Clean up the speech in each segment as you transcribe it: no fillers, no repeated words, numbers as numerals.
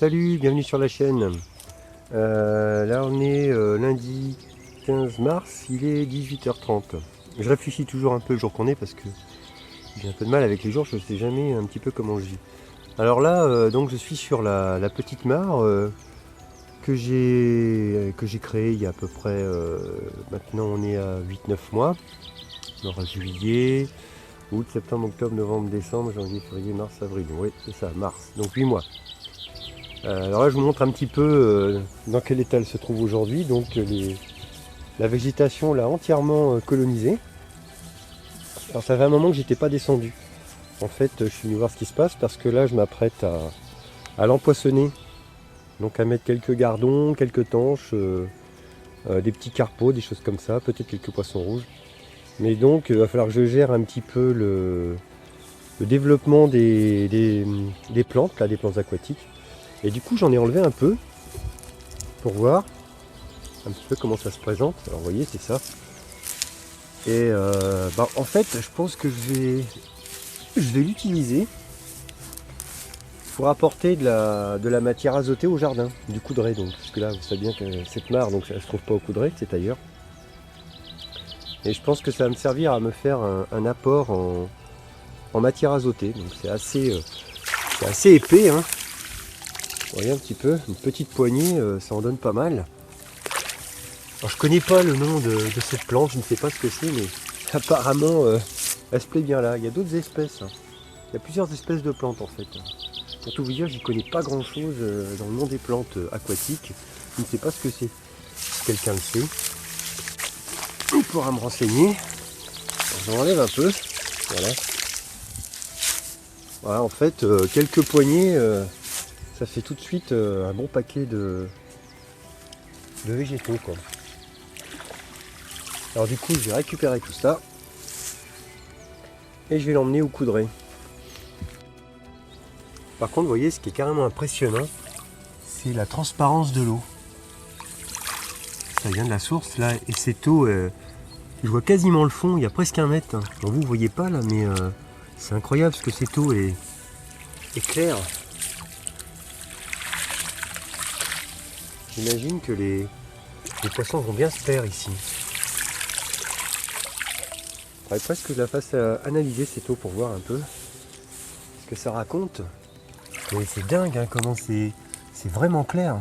Salut, bienvenue sur la chaîne. Là on est lundi 15 mars, il est 18h30. Je réfléchis toujours un peu le jour qu'on est parce que j'ai un peu de mal avec les jours, je ne sais jamais un petit peu comment je vis. Alors là, donc je suis sur la petite mare que j'ai créée il y a à peu près, maintenant on est à 8-9 mois. On aura juillet, août, septembre, octobre, novembre, décembre, janvier, février, mars, avril. Oui, c'est ça, mars, donc 8 mois. Alors là je vous montre un petit peu dans quel état elle se trouve aujourd'hui. Donc la végétation l'a entièrement colonisée. Alors ça fait un moment que j'étais pas descendu. En fait je suis venu voir ce qui se passe parce que là je m'apprête à l'empoissonner. Donc à mettre quelques gardons, quelques tanches, des petits carpeaux, des choses comme ça, peut-être quelques poissons rouges. Mais donc il va falloir que je gère un petit peu le développement des plantes, là, des plantes aquatiques. Et du coup j'en ai enlevé un peu pour voir un petit peu comment ça se présente. Alors vous voyez, c'est ça. Et en fait je pense que je vais l'utiliser pour apporter de la matière azotée au jardin du Coudray. Donc, parce que là vous savez bien que cette mare donc ça ne se trouve pas au Coudray, c'est ailleurs. Et je pense que ça va me servir à me faire un apport en matière azotée. Donc c'est assez épais, hein. Vous voyez un petit peu, une petite poignée, ça en donne pas mal. Alors je connais pas le nom de cette plante, je ne sais pas ce que c'est, mais apparemment elle se plaît bien là. Il y a d'autres espèces, hein. Il y a plusieurs espèces de plantes en fait. Pour tout vous dire, j'y connais pas grand chose dans le monde des plantes aquatiques. Je ne sais pas ce que c'est. Si quelqu'un le sait, il pourra me renseigner. J'en enlève un peu. Voilà. Voilà, en fait, quelques poignées, ça fait tout de suite un bon paquet de végétaux, quoi. Alors du coup je vais récupérer tout ça et je vais l'emmener au Coudray. Par contre vous voyez ce qui est carrément impressionnant, c'est la transparence de l'eau. Ça vient de la source là et cette eau, je vois quasiment le fond, il y a presque 1 mètre. Bon, vous voyez pas là mais c'est incroyable parce que cette eau est claire. J'imagine que les poissons vont bien se plaire ici. Il faudrait presque que je la fasse analyser cette eau pour voir un peu ce que ça raconte. Mais c'est dingue hein, comment c'est vraiment clair.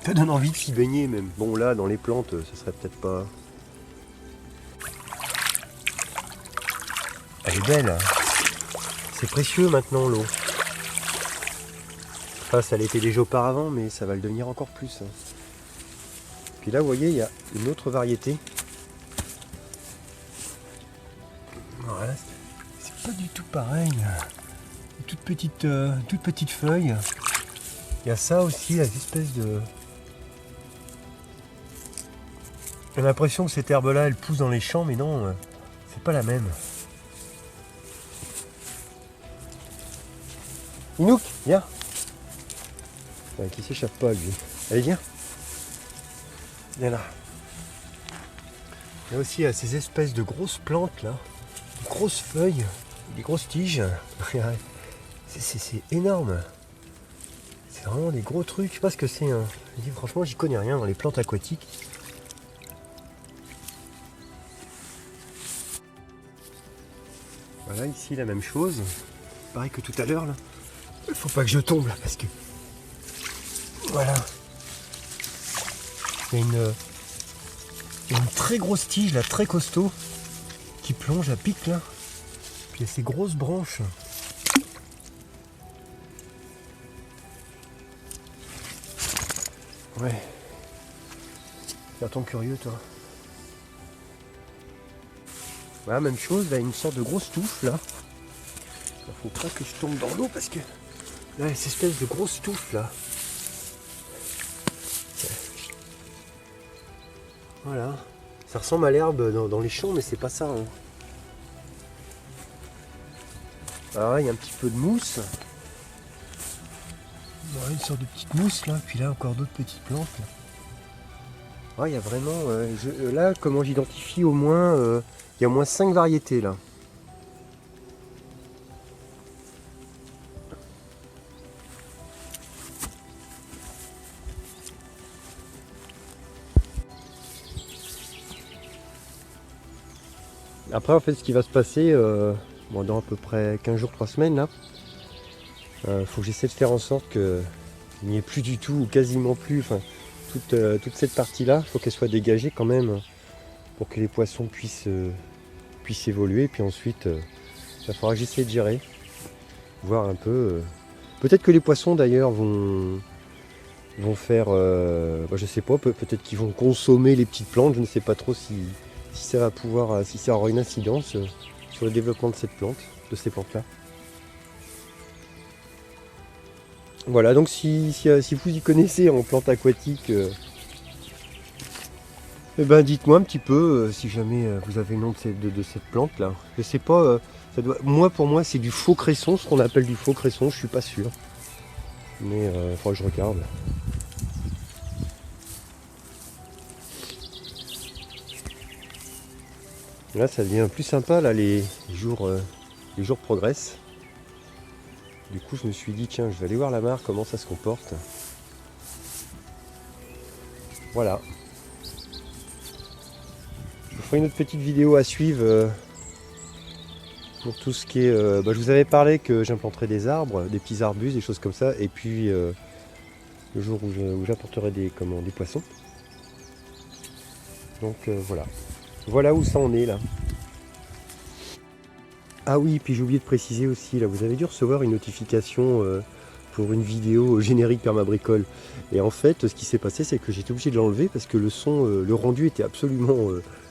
Ça donne envie de s'y baigner même. Bon là dans les plantes ce serait peut-être pas. Elle est belle. Hein. C'est précieux maintenant l'eau. Enfin ça l'était déjà auparavant mais ça va le devenir encore plus. Hein. Puis là vous voyez il y a une autre variété. Voilà, c'est pas du tout pareil. Toute petite feuille. Il y a ça aussi, la espèce de. J'ai l'impression que cette herbe là elle pousse dans les champs mais non, c'est pas la même. Inouk, viens. Qui s'échappe pas lui. Allez viens. Viens là. Il y a aussi ces espèces de grosses plantes là, grosses feuilles, des grosses tiges. C'est énorme. C'est vraiment des gros trucs. Je sais pas ce que c'est. Hein. Franchement, j'y connais rien dans les plantes aquatiques. Voilà, ici la même chose. Pareil que tout à l'heure là. Il faut pas que je tombe là parce que. Voilà. Il y a une très grosse tige là, très costaud, qui plonge à pic là. Puis il y a ces grosses branches. Ouais. T'es un ton curieux toi. Voilà, même chose, là, une sorte de grosse touffe là. Il faut pas que je tombe dans l'eau parce que là, cette espèce de grosse touffe là. Voilà. Ça ressemble à l'herbe dans les champs, mais c'est pas ça. Hein. Alors là, il y a un petit peu de mousse. Voilà, une sorte de petite mousse là. Puis là, encore d'autres petites plantes. Là. Ah, il y a vraiment. Là, comment j'identifie au moins. Il y a au moins 5 variétés là. Après, en fait, ce qui va se passer bon, dans à peu près 15 jours, 3 semaines, là, faut que j'essaie de faire en sorte qu'il n'y ait plus du tout, ou quasiment plus, enfin, toute cette partie-là, il faut qu'elle soit dégagée quand même, pour que les poissons puissent évoluer. Puis ensuite, il faudra que j'essaie de gérer, voir un peu. Peut-être que les poissons, d'ailleurs, vont faire, je sais pas, peut-être qu'ils vont consommer les petites plantes. Je ne sais pas trop si ça va pouvoir, si ça aura une incidence sur le développement de cette plante, de ces plantes-là. Voilà, donc si vous y connaissez en plantes aquatiques, eh ben dites-moi un petit peu si jamais vous avez le nom de cette plante-là. Je sais pas, pour moi c'est du faux cresson, ce qu'on appelle du faux cresson, je suis pas sûr. Mais il faudra que je regarde. Là ça devient plus sympa, là les jours progressent. Du coup je me suis dit tiens je vais aller voir la mare, comment ça se comporte. Voilà. Je vous ferai une autre petite vidéo à suivre pour tout ce qui est... je vous avais parlé que j'implanterais des arbres, des petits arbustes, des choses comme ça. Et puis le jour où j'apporterai des poissons. Donc voilà. Voilà où ça en est là. Ah oui, puis j'ai oublié de préciser aussi, là, vous avez dû recevoir une notification pour une vidéo générique permabricole. Et en fait, ce qui s'est passé, c'est que j'étais obligé de l'enlever parce que le son, le rendu était absolument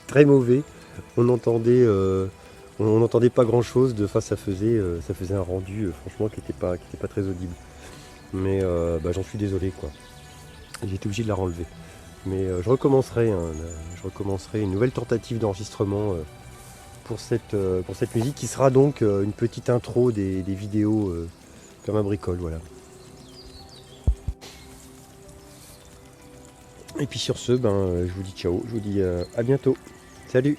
très mauvais. On entendait pas grand chose, ça faisait un rendu franchement qui n'était pas très audible. Mais j'en suis désolé quoi. J'ai été obligé de la renlever. Mais je recommencerai une nouvelle tentative d'enregistrement pour cette musique qui sera donc une petite intro des vidéos permabricole, voilà. Et puis sur ce, je vous dis ciao, je vous dis à bientôt. Salut!